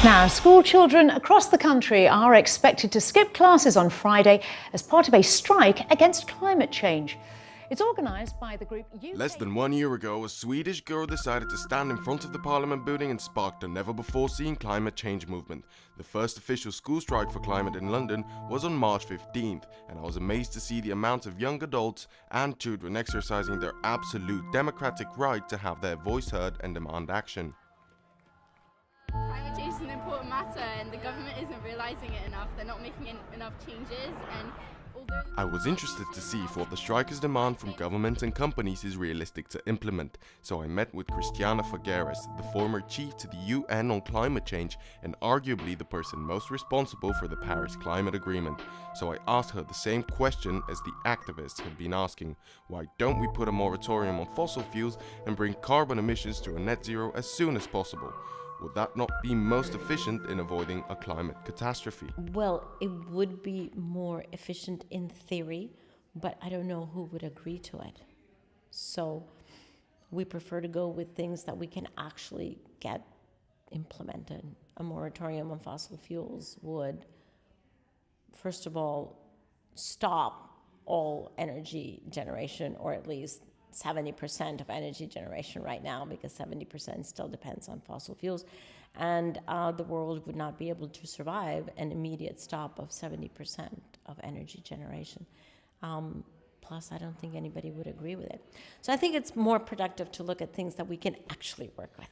Now, school children across the country are expected to skip classes on Friday as part of a strike against climate change. It's organised by the group UK... Less than 1 year ago, a Swedish girl decided to stand in front of the Parliament building and sparked a never-before-seen climate change movement. The first official school strike for climate in London was on March 15th, and I was amazed to see the amount of young adults and children exercising their absolute democratic right to have their voice heard and demand action. Climate change is an important matter and the government isn't realising it enough. They're not making enough changes, and although... I was interested to see if what the strikers demand from governments and companies is realistic to implement, so I met with Christiana Figures, the former chief to the UN on climate change and arguably the person most responsible for the Paris Climate Agreement. So I asked her the same question as the activists had been asking: why don't we put a moratorium on fossil fuels and bring carbon emissions to a net zero as soon as possible? Would that not be most efficient in avoiding a climate catastrophe? Well, it would be more efficient in theory, but I don't know who would agree to it. So we prefer to go with things that we can actually get implemented. A moratorium on fossil fuels would, first of all, stop all energy generation, or at least 70% of energy generation right now, because 70% still depends on fossil fuels, and the world would not be able to survive an immediate stop of 70% of energy generation. Plus, I don't think anybody would agree with it. So I think it's more productive to look at things that we can actually work with.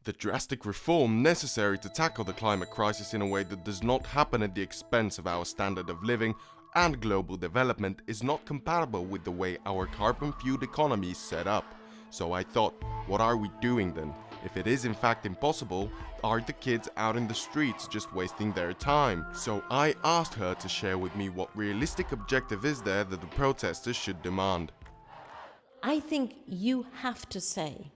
The drastic reform necessary to tackle the climate crisis in a way that does not happen at the expense of our standard of living and global development is not compatible with the way our carbon-fueled economy is set up. So I thought, what are we doing then? If it is in fact impossible, are the kids out in the streets just wasting their time? So I asked her to share with me what realistic objective is there that the protesters should demand. I think you have to say,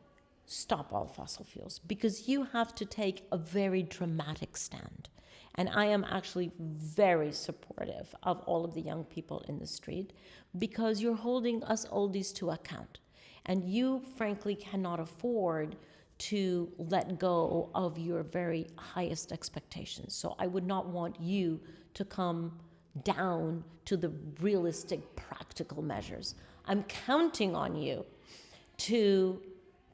stop all fossil fuels, because you have to take a very dramatic stand. And I am actually very supportive of all of the young people in the street, because you're holding us oldies to account. And you, frankly, cannot afford to let go of your very highest expectations. So I would not want you to come down to the realistic, practical measures. I'm counting on you to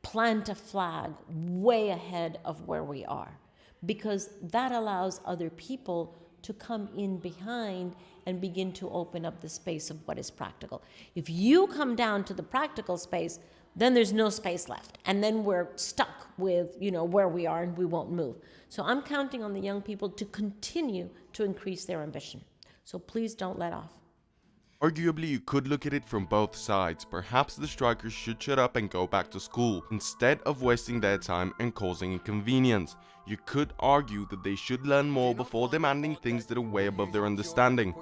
plant a flag way ahead of where we are, because that allows other people to come in behind and begin to open up the space of what is practical. If you come down to the practical space, then there's no space left. And then we're stuck with, where we are, and we won't move. So I'm counting on the young people to continue to increase their ambition. So please don't let off. Arguably, you could look at it from both sides. Perhaps the strikers should shut up and go back to school, instead of wasting their time and causing inconvenience. You could argue that they should learn more before demanding things that are way above their understanding.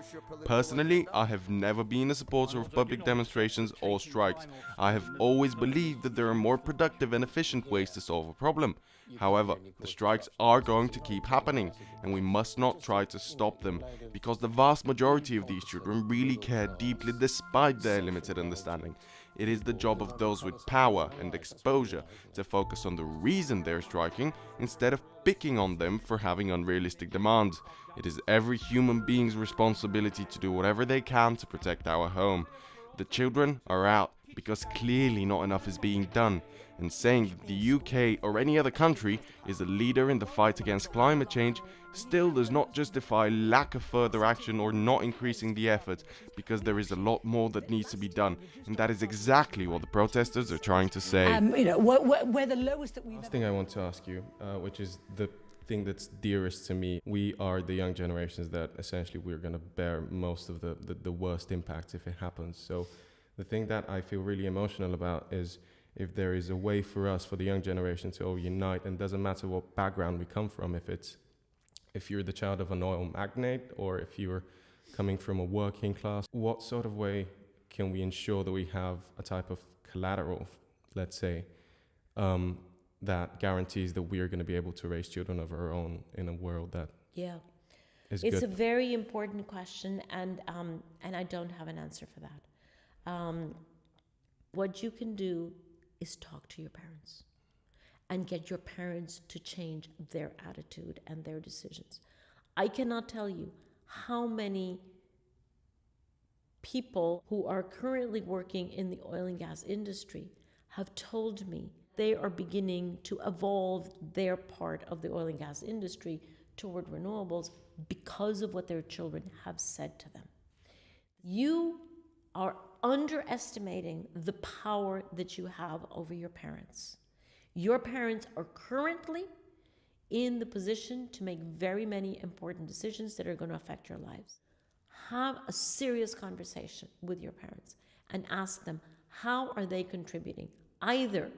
Personally, I have never been a supporter of public demonstrations or strikes. I have always believed that there are more productive and efficient ways to solve a problem. However, the strikes are going to keep happening, and we must not try to stop them, because the vast majority of these children really care deeply despite their limited understanding. It is the job of those with power and exposure to focus on the reason they're striking instead of picking on them for having unrealistic demands. It is every human being's responsibility to do whatever they can to protect our home. The children are out because clearly not enough is being done, and saying that the UK or any other country is a leader in the fight against climate change still does not justify lack of further action or not increasing the effort, because there is a lot more that needs to be done, and that is exactly what the protesters are trying to say. We're the lowest that we've Last thing I want to ask you, which is the thing that's dearest to me. We are the young generations that essentially we're going to bear most of the worst impacts if it happens. So the thing that I feel really emotional about is if there is a way for us, for the young generation, to all unite, and it doesn't matter what background we come from, if you're the child of an oil magnate or if you're coming from a working class, what sort of way can we ensure that we have a type of collateral, let's say, that guarantees that we are going to be able to raise children of our own in a world that is good? It's a very important question, and I don't have an answer for that. What you can do is talk to your parents and get your parents to change their attitude and their decisions. I cannot tell you how many people who are currently working in the oil and gas industry have told me they are beginning to evolve their part of the oil and gas industry toward renewables because of what their children have said to them. You are underestimating the power that you have over your parents. Your parents are currently in the position to make very many important decisions that are going to affect your lives. Have a serious conversation with your parents and ask them, how are they contributing either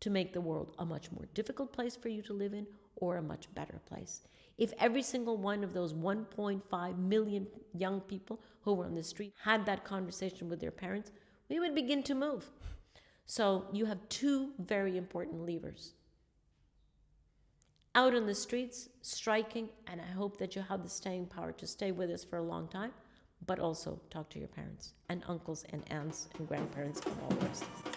to make the world a much more difficult place for you to live in or a much better place? If every single one of those 1.5 million young people who were on the street had that conversation with their parents, we would begin to move. So you have two very important levers. Out on the streets, striking, and I hope that you have the staying power to stay with us for a long time, but also talk to your parents and uncles and aunts and grandparents and all the rest of it.